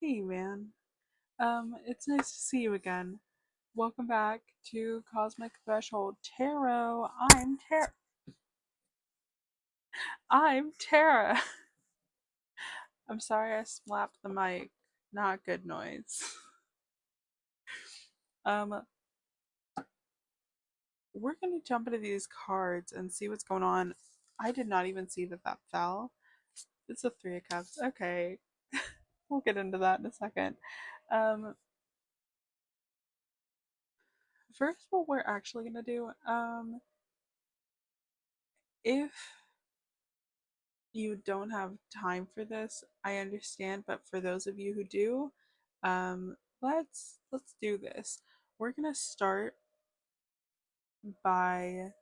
Hey man. it's nice to see you again. Welcome back to Cosmic Threshold Tarot. I'm Tara. I'm sorry I slapped the mic. Not good noise. Um, we're gonna jump into these cards and see what's going on. I did not even see that fell. It's a Three of Cups. Okay. We'll get into that in a second. Um, first what we're actually gonna do, if you don't have time for this, I understand, but for those of you who do, let's do this. We're gonna start by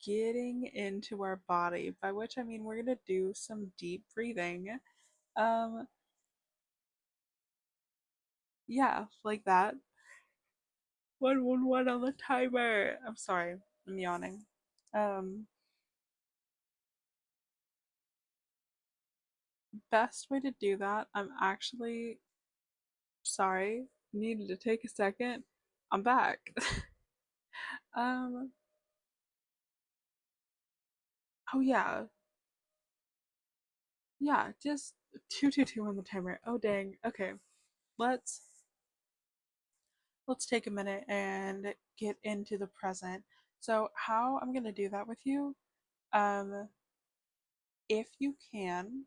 getting into our body, by which I mean we're gonna do some deep breathing. Um, yeah, like that. 111 on the timer. I'm sorry, I'm yawning. Um, best way to do that, I'm actually sorry, needed to take a second. I'm back. um, oh yeah, yeah, just 222 on the timer. Oh dang. Okay. Let's let's take a minute and get into the present. So how I'm going to do that with you, um if you can,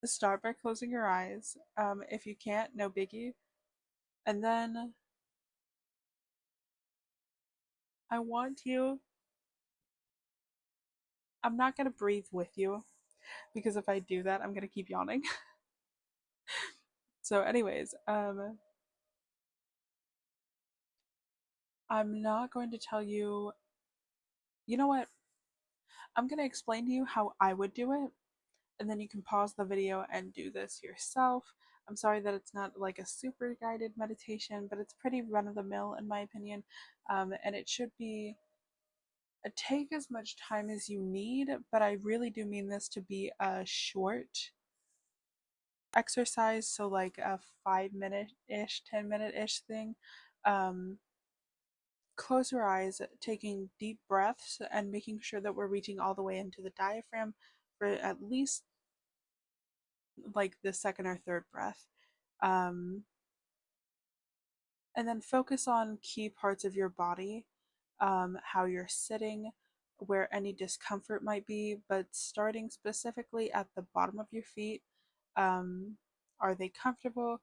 start by closing your eyes. If you can't, no biggie. And then I want you I'm not going to breathe with you because if I do that, I'm going to keep yawning. So anyways, I'm not going to tell you. You know what? I'm going to explain to you how I would do it, and then you can pause the video and do this yourself. I'm sorry that it's not like a super guided meditation, but it's pretty run of the mill in my opinion. And it should be take as much time as you need, but I really do mean this to be a short exercise, so like a 5 minute ish, 10 minute ish thing. Um, Close your eyes, taking deep breaths and making sure that we're reaching all the way into the diaphragm for at least like the second or third breath. Um, and then focus on key parts of your body, how you're sitting, where any discomfort might be, but starting specifically at the bottom of your feet. Um, are they comfortable?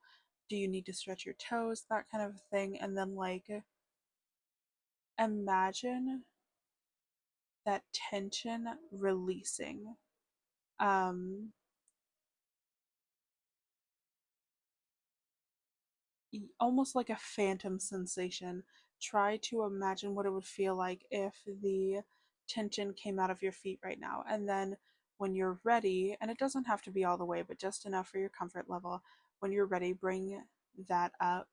Do you need to stretch your toes? That kind of thing. And then, like, imagine that tension releasing. Um, Almost like a phantom sensation. Try to imagine what it would feel like if the tension came out of your feet right now. And then when you're ready, and it doesn't have to be all the way, but just enough for your comfort level, when you're ready, bring that up,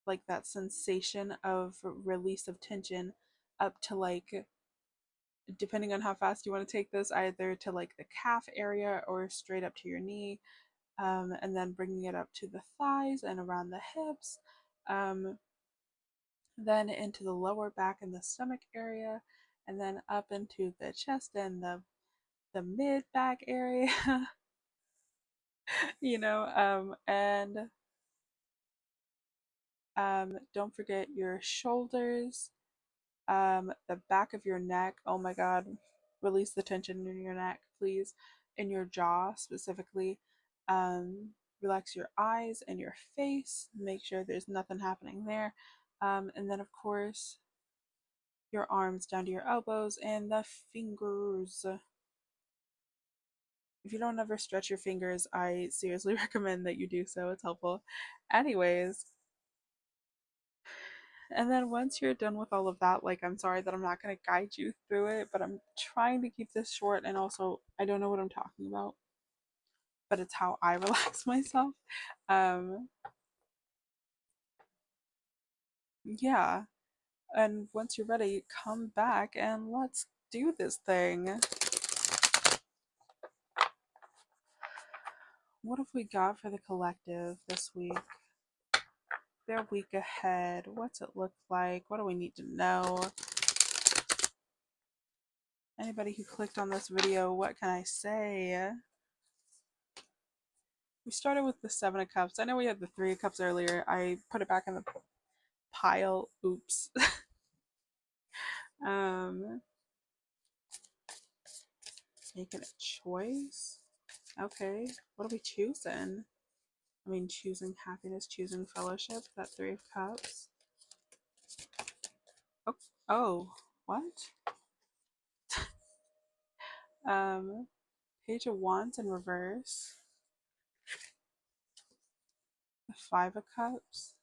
like that sensation of release of tension, up to like, depending on how fast you want to take this, either to like the calf area or straight up to your knee, and then bringing it up to the thighs and around the hips, um, then into the lower back and the stomach area, and then up into the chest and the mid back area. And don't forget your shoulders, the back of your neck. Oh my God, release the tension in your neck, please, in your jaw specifically. Relax your eyes and your face. Make sure there's nothing happening there. And then, of course, your arms down to your elbows and the fingers. If you don't ever stretch your fingers, I seriously recommend that you do so. It's helpful. Anyways, and then once you're done with all of that, like, I'm sorry that I'm not going to guide you through it, but I'm trying to keep this short, and also I don't know what I'm talking about, but it's how I relax myself. Um, yeah. And once you're ready, come back and let's do this thing. What have we got for the collective this week? Their week ahead. What's it look like? What do we need to know? Anybody who clicked on this video, what can I say? We started with the Seven of Cups. I know we had the Three of Cups earlier. I put it back in the pile. Oops. um, Making a choice. Okay, what are we choosing? I mean, choosing happiness, choosing fellowship. That Three of Cups. Oh, oh, what? Um, Page of Wands in reverse. The Five of Cups.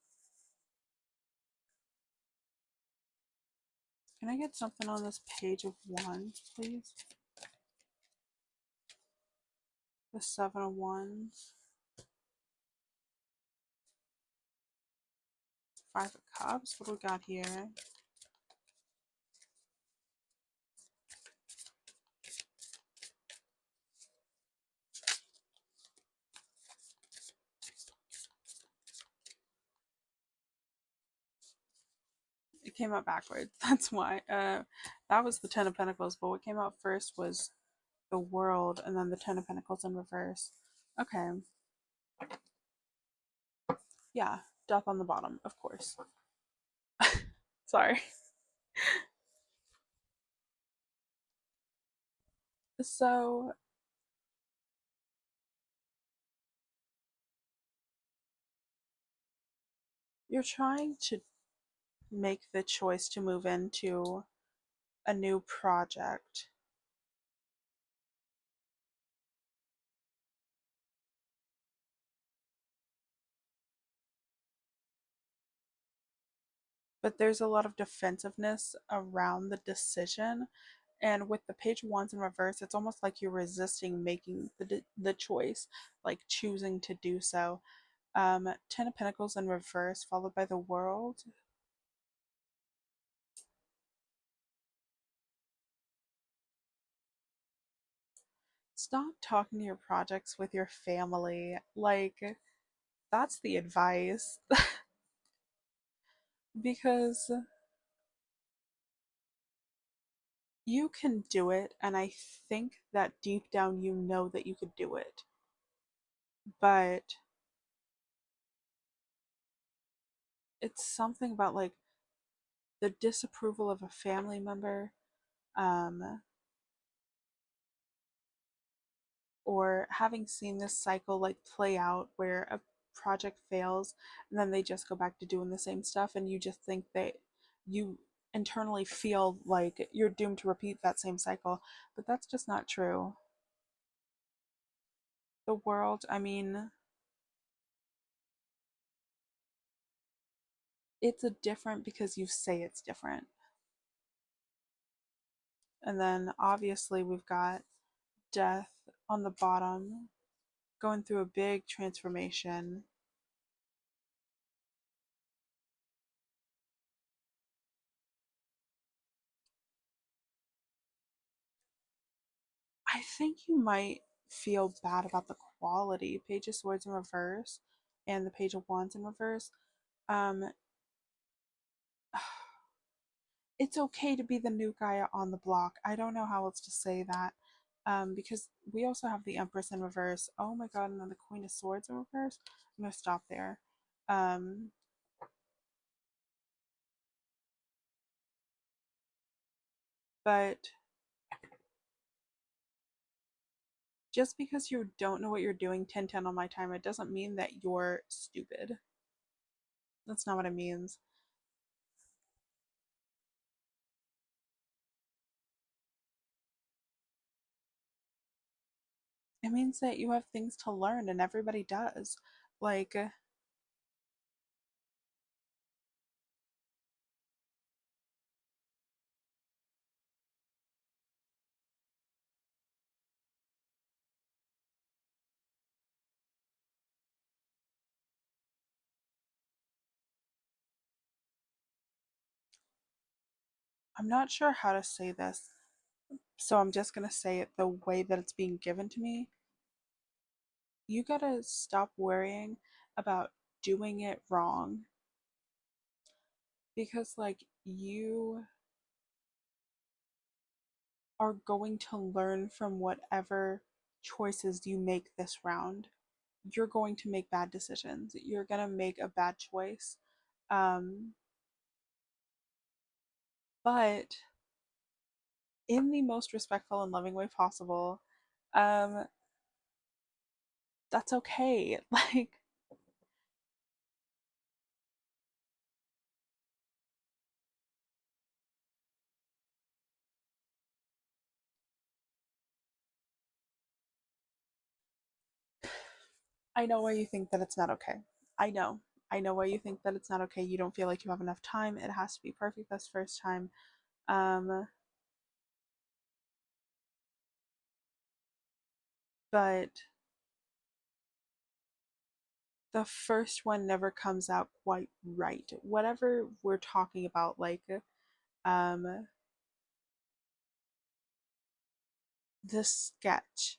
Can I get something on this Page of Wands, please? The Seven of Wands. Five of Cups. What do we got here? It came out backwards. That's why. That was the Ten of Pentacles, but what came out first was the World, and then the Ten of Pentacles in reverse. Okay. Yeah, Death on the bottom, of course. Sorry. So, you're trying to make the choice to move into a new project. But there's a lot of defensiveness around the decision. And with the Page of Wands in reverse, it's almost like you're resisting making the choice, like choosing to do so. Ten of Pentacles in reverse, followed by the World. Stop talking to your projects with your family. Like, that's the advice. Because you can do it, and I think that deep down you know that you could do it. But it's something about like the disapproval of a family member, um, or having seen this cycle like play out where a project fails and then they just go back to doing the same stuff, and you just think that you internally feel like you're doomed to repeat that same cycle, but that's just not true. The World, I mean, it's a different because you say it's different. And then obviously we've got Death on the bottom, going through a big transformation. I think you might feel bad about the quality. Page of Swords in reverse and the Page of Wands in reverse. Um, it's okay to be the new guy on the block. I don't know how else to say that. Because we also have the Empress in reverse. Oh my god, and then the Queen of Swords in reverse. I'm gonna stop there. Um, but just because you don't know what you're doing 10-10 on my time, it doesn't mean that you're stupid. That's not what it means. It means that you have things to learn, and everybody does. Like, I'm not sure how to say this, so I'm just gonna say it the way that it's being given to me. you gotta stop worrying about doing it wrong, because like you are going to learn from whatever choices you make this round. You're going to make bad decisions. You're going to make a bad choice. Um, but in the most respectful and loving way possible, um, that's okay. Like, I know why you think that it's not okay. I know. I know why you think that it's not okay. You don't feel like you have enough time. It has to be perfect this first time. Um, but the first one never comes out quite right. Whatever we're talking about, like um the sketch,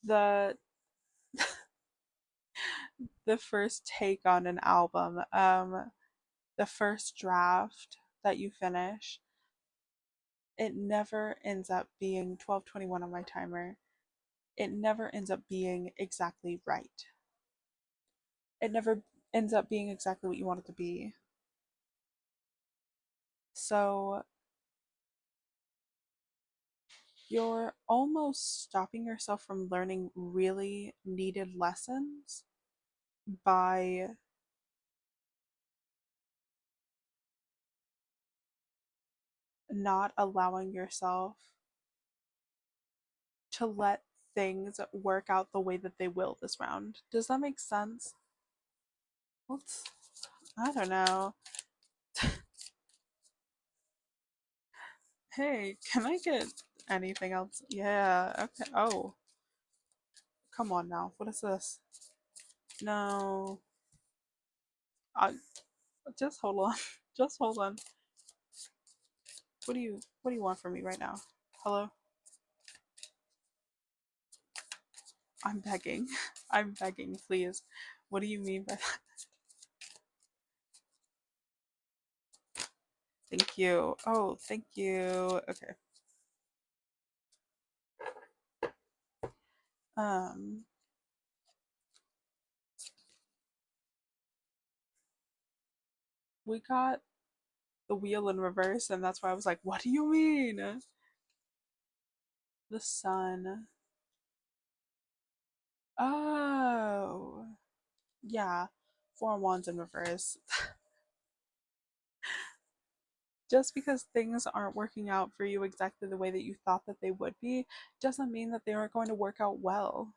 the the first take on an album, the first draft that you finish, it never ends up being 12:21 on my timer. It never ends up being exactly right. It never ends up being exactly what you want it to be. So you're almost stopping yourself from learning really needed lessons by not allowing yourself to let things work out the way that they will this round. Does that make sense? What's I don't know. Hey, can I get anything else? Yeah, okay. Oh, come on now. What is this? No. I just hold on. Just hold on. What do you want from me right now? Hello? I'm begging. I'm begging, please. What do you mean by that? Thank you. Oh, thank you. Okay. Um, we got the wheel in reverse, and that's why I was like, what do you mean? The sun. Oh. Yeah. Four wands in reverse. Just because things aren't working out for you exactly the way that you thought that they would be, doesn't mean that they aren't going to work out well.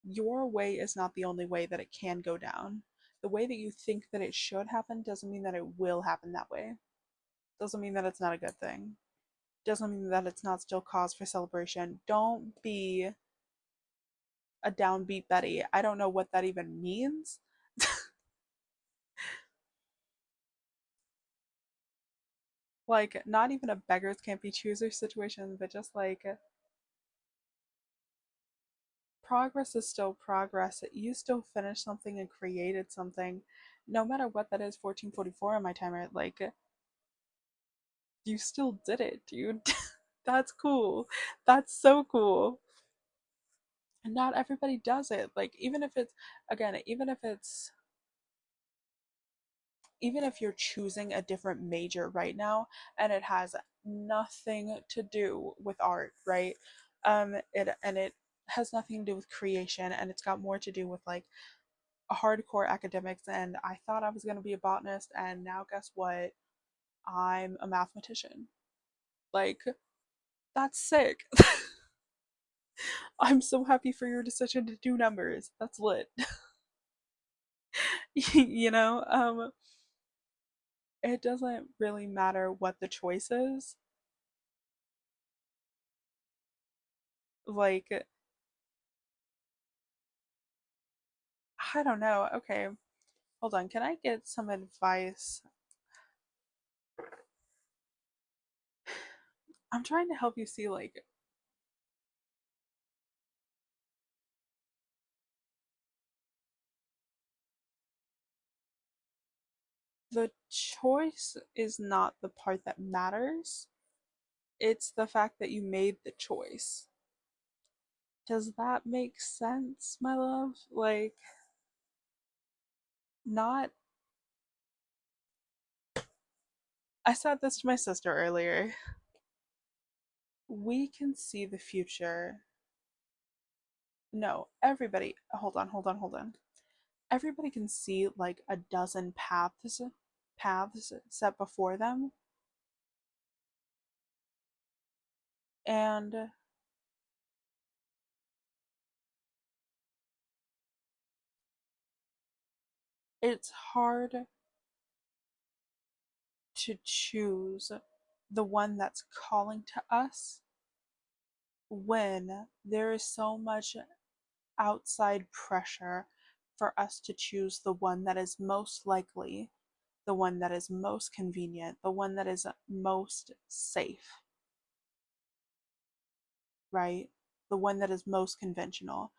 Your way is not the only way that it can go down. The way that you think that it should happen doesn't mean that it will happen that way. Doesn't mean that it's not a good thing. Doesn't mean that it's not still cause for celebration. Don't be a downbeat Betty. I don't know what that even means. Like, not even a beggars can't be choosers situation, but just like progress is still progress. You still finished something and created something. No matter what that is, 1444 on my timer, like, you still did it, dude. That's cool. That's so cool. And not everybody does it. Like, even if it's, again, even if you're choosing a different major right now and it has nothing to do with art, right? It has nothing to do with creation, and it's got more to do with like hardcore academics. And I thought I was going to be a botanist, and now guess what? I'm a mathematician. Like, that's sick. I'm so happy for your decision to do numbers. That's lit. you know, it doesn't really matter what the choice is. Like, I don't know. Okay, hold on. Can I get some advice? I'm trying to help you see, like, the choice is not the part that matters. It's the fact that you made the choice. Does that make sense, my love? Like, not. I said this to my sister earlier. We can see the future. No, everybody. Hold on. Everybody can see like a dozen paths set before them, and it's hard to choose the one that's calling to us when there is so much outside pressure for us to choose the one that is most likely, the one that is most convenient, the one that is most safe, right? The one that is most conventional.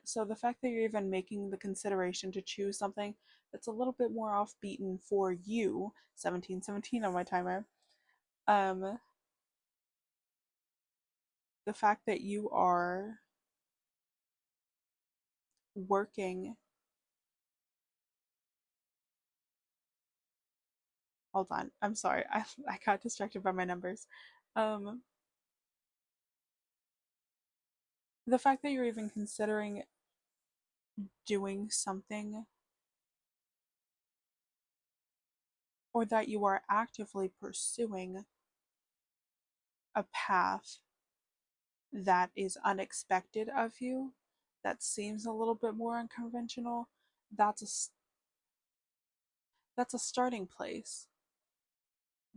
So the fact that you're even making the consideration to choose something that's a little bit more off beaten for you, 1717 on my timer, um, the fact that you are working, hold on, I'm sorry, I got distracted by my numbers. Um, the fact that you're even considering doing something, or that you are actively pursuing a path that is unexpected of you, that seems a little bit more unconventional, that's a that's a starting place,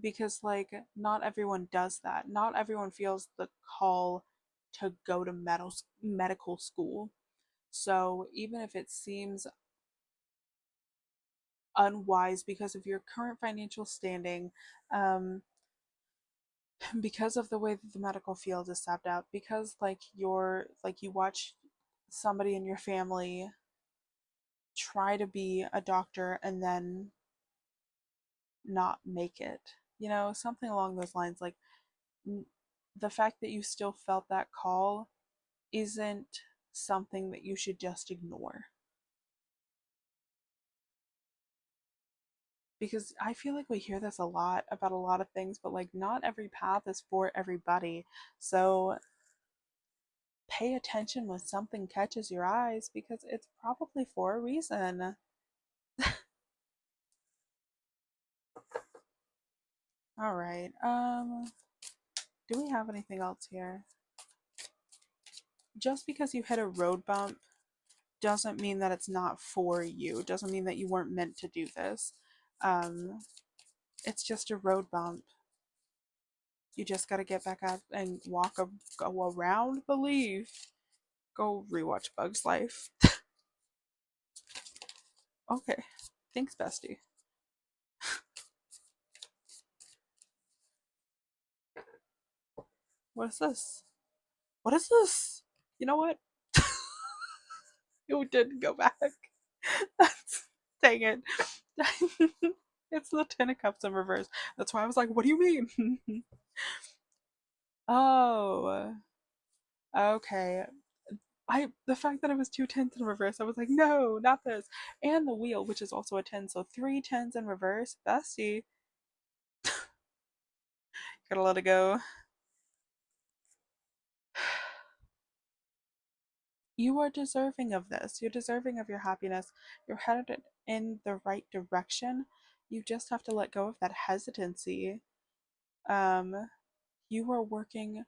because like not everyone does that. Not everyone feels the call to go to medical school. So even if it seems unwise because of your current financial standing, um, because of the way that the medical field is tapped out, because you watch somebody in your family try to be a doctor and then not make it, something along those lines. Like, the fact that you still felt that call isn't something that you should just ignore, because I feel like we hear this a lot about a lot of things, but like not every path is for everybody. So pay attention when something catches your eyes, because it's probably for a reason. All right. Do we have anything else here? Just because you hit a road bump doesn't mean that it's not for you. Doesn't mean that you weren't meant to do this. Um, it's just a road bump. You just gotta get back up and go around the leaf. Go rewatch Bug's Life. Okay. Thanks, bestie. What is this? What is this? You know what? You didn't go back. That's, dang it. It's the Ten of Cups in reverse. That's why I was like, what do you mean? Oh, okay. The fact that it was two tens in reverse, I was like, no, not this. And the wheel, which is also a 10, so three tens in reverse. Bestie, gotta let it go. You are deserving of this. You're deserving of your happiness. You're headed in the right direction. You just have to let go of that hesitancy. Um, you are working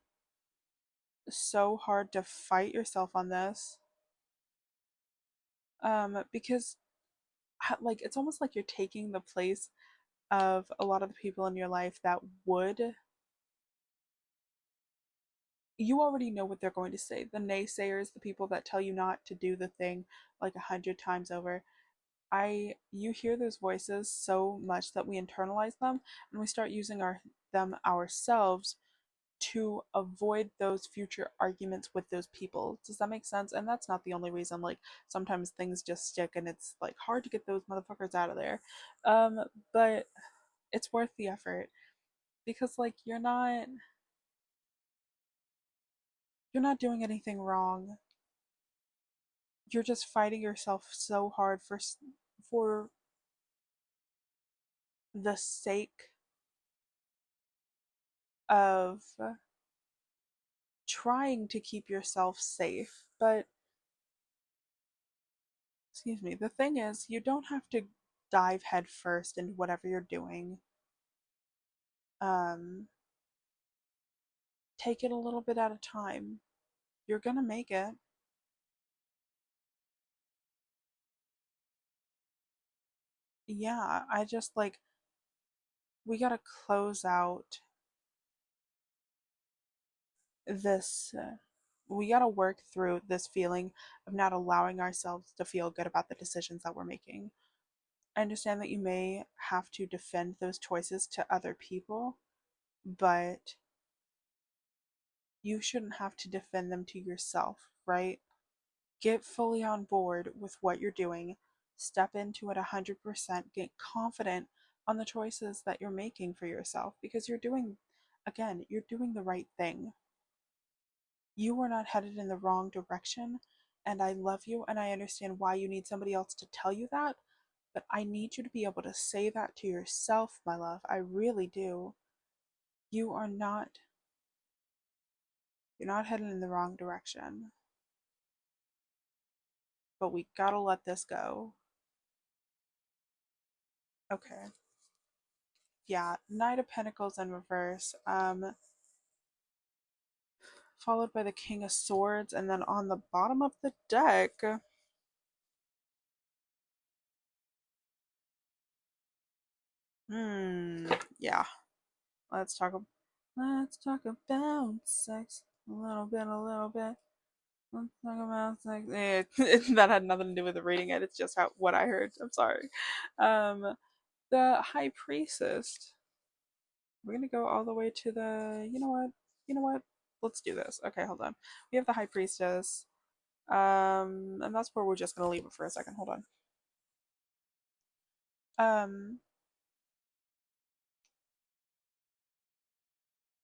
so hard to fight yourself on this. Because like it's almost like you're taking the place of a lot of the people in your life that would, you already know what they're going to say. The naysayers, the people that tell you not to do the thing like 100 times over. You hear those voices so much that we internalize them, and we start using them ourselves to avoid those future arguments with those people. Does that make sense? And that's not the only reason. Like sometimes things just stick and it's like hard to get those motherfuckers out of there. Um, but it's worth the effort because like you're not doing anything wrong. You're just fighting yourself so hard for the sake of trying to keep yourself safe. But excuse me, the thing is, you don't have to dive headfirst into whatever you're doing. Um, take it a little bit at a time. You're gonna make it. Yeah, I just like, we gotta close out this. We gotta work through this feeling of not allowing ourselves to feel good about the decisions that we're making. I understand that you may have to defend those choices to other people, but you shouldn't have to defend them to yourself, right? Get fully on board with what you're doing, step into it 100%, get confident on the choices that you're making for yourself because you're doing the right thing. You are not headed in the wrong direction, and I love you and I understand why you need somebody else to tell you that, but I need you to be able to say that to yourself, my love. I really do. You are not you're not headed in the wrong direction, but we gotta let this go. Okay. Yeah, Knight of Pentacles in reverse, followed by the King of Swords, and then on the bottom of the deck, yeah, let's talk. Let's talk about sex a little bit, a little bit. Let's talk about sex. That had nothing to do with the reading it. It's just how what I heard. I'm sorry. Um, the High Priestess. We're gonna go all the way to the. You know what? You know what? Let's do this. Okay, hold on. We have the High Priestess. And that's where we're just gonna leave it for a second. Hold on. Um,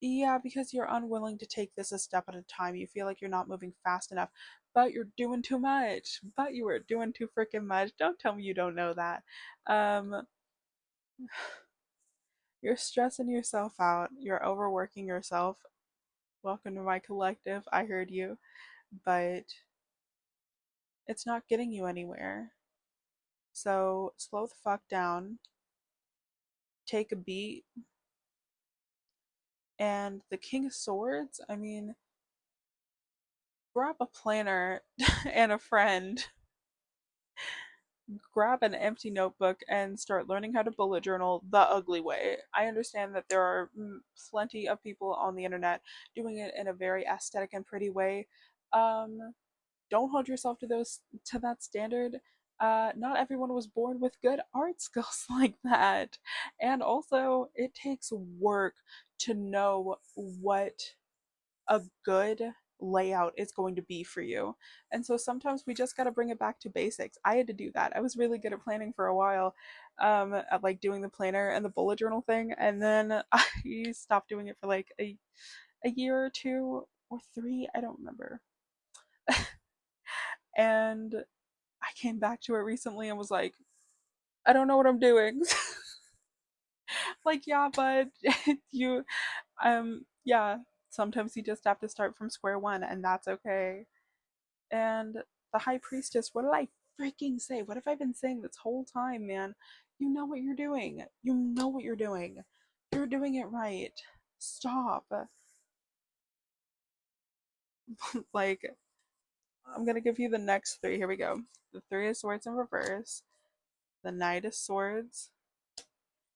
yeah, because you're unwilling to take this a step at a time. You feel like you're not moving fast enough, but you're doing too much. But you were doing too freaking much. Don't tell me you don't know that. Um, you're stressing yourself out. You're overworking yourself. Welcome to my collective. I heard you, but it's not getting you anywhere. So slow the fuck down. Take a beat. And the King of Swords, I mean, grab a planner and a friend, grab an empty notebook and start learning how to bullet journal the ugly way. I understand that there are plenty of people on the internet doing it in a very aesthetic and pretty way. Um, don't hold yourself to that standard. Not everyone was born with good art skills like that. And also, it takes work to know what a good layout is going to be for you. And so sometimes we just got to bring it back to basics. I had to do that. I was really good at planning for a while, at like doing the planner and the bullet journal thing. And then I stopped doing it for like a year or two or three. I don't remember. And I came back to it recently and was like, I don't know what I'm doing. Like, yeah, but you, yeah, sometimes you just have to start from square one, and that's okay. And the High Priestess, what did I freaking say? What have I been saying this whole time, man? You know what you're doing. You know what you're doing. You're doing it right. Stop. Like, I'm gonna give you the next three. Here we go. The Three of Swords in reverse, the Knight of Swords,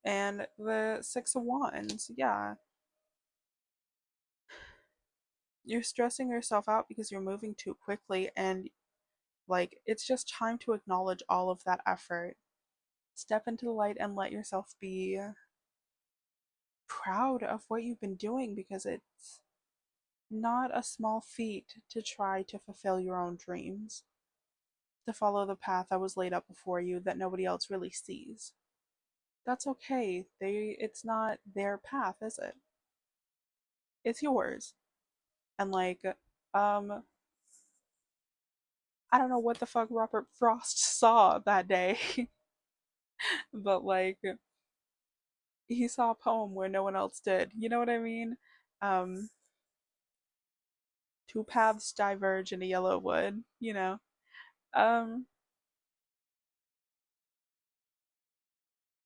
and the Six of Wands. Yeah. You're stressing yourself out because you're moving too quickly, and like, it's just time to acknowledge all of that effort. Step into the light and let yourself be proud of what you've been doing because not a small feat to try to fulfill your own dreams, to follow the path that was laid out before you that nobody else really sees. That's okay. It's not their path, is it? It's yours. And like, um, I don't know what the fuck Robert Frost saw that day, but like, he saw a poem where no one else did. You know what I mean? Um, two paths diverge in a yellow wood, you know? Um,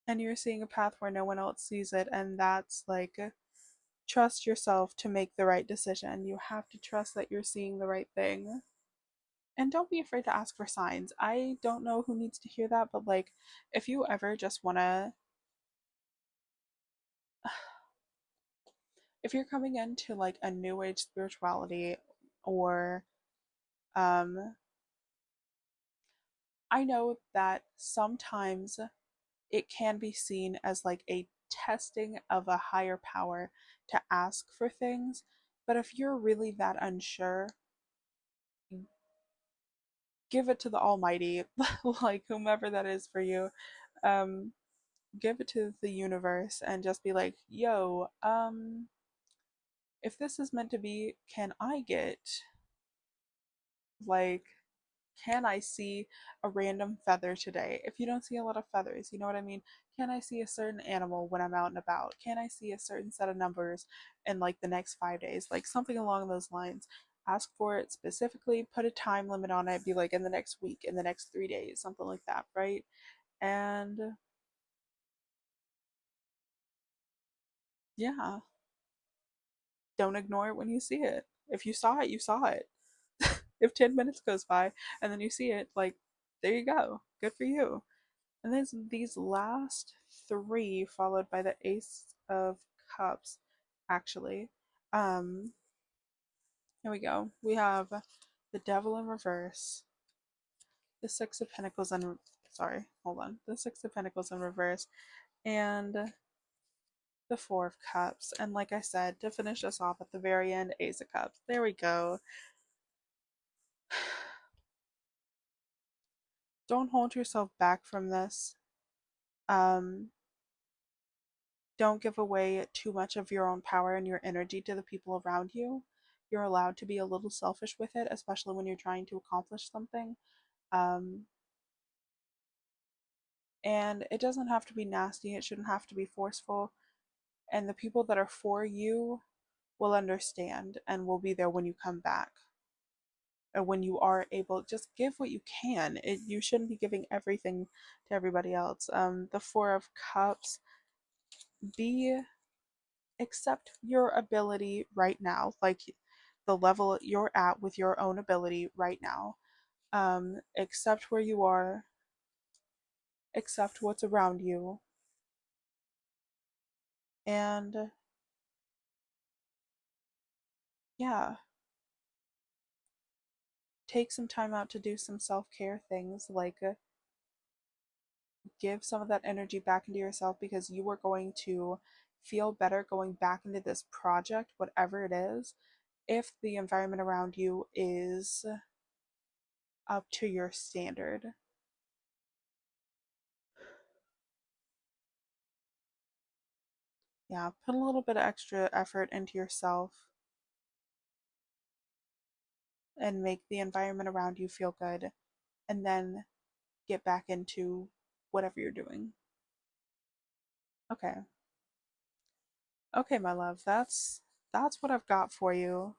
and you're seeing a path where no one else sees it, and that's like, trust yourself to make the right decision. You have to trust that you're seeing the right thing. And don't be afraid to ask for signs. I don't know who needs to hear that, but like, if you ever just want to, if you're coming into like a new age spirituality, or um I know that sometimes it can be seen as like a testing of a higher power to ask for things, but if you're really that unsure, give it to the almighty, like whomever that is for you. um Give it to the universe and just be like, yo, if this is meant to be, can I get, like, can I see a random feather today? If you don't see a lot of feathers, you know what I mean? Can I see a certain animal when I'm out and about? Can I see a certain set of numbers in like the next 5 days? Like something along those lines. Ask for it specifically, put a time limit on it, be like in the next week, in the next 3 days, something like that, right? And yeah, don't ignore it when you see it. If you saw it, you saw it. If 10 minutes goes by and then you see it, like, there you go. Good for you. And then these last three, followed by the Ace of Cups, actually. Um, Here we go. We have the Devil in reverse, the Six of Pentacles in, sorry, hold on. The Six of Pentacles in reverse, and the Four of Cups. And like I said, to finish us off at the very end, Ace of Cups. There we go. Don't hold yourself back from this. Um, don't give away too much of your own power and your energy to the people around you. You're allowed to be a little selfish with it, especially when you're trying to accomplish something. Um, and it doesn't have to be nasty, it shouldn't have to be forceful. And the people that are for you will understand and will be there when you come back. Or when you are able, just give what you can. You shouldn't be giving everything to everybody else. The Four of Cups, be accept your ability right now, like the level you're at with your own ability right now. Accept where you are, accept what's around you, and yeah, take some time out to do some self-care things, like give some of that energy back into yourself, because you are going to feel better going back into this project, whatever it is, if the environment around you is up to your standard. Yeah, put a little bit of extra effort into yourself and make the environment around you feel good, and then get back into whatever you're doing. Okay. Okay, my love. That's what I've got for you.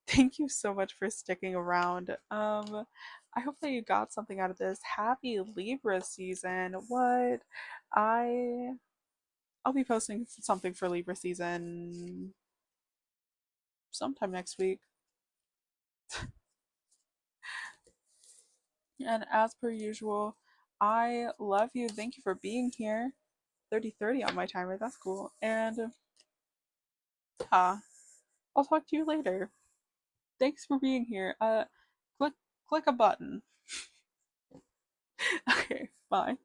Thank you so much for sticking around. I hope that you got something out of this. Happy Libra season. What? I I'll be posting something for Libra season sometime next week. And as per usual, I love you. Thank you for being here. 30:30 on my timer. That's cool. And I'll talk to you later. Thanks for being here. Click click a button. Okay, bye.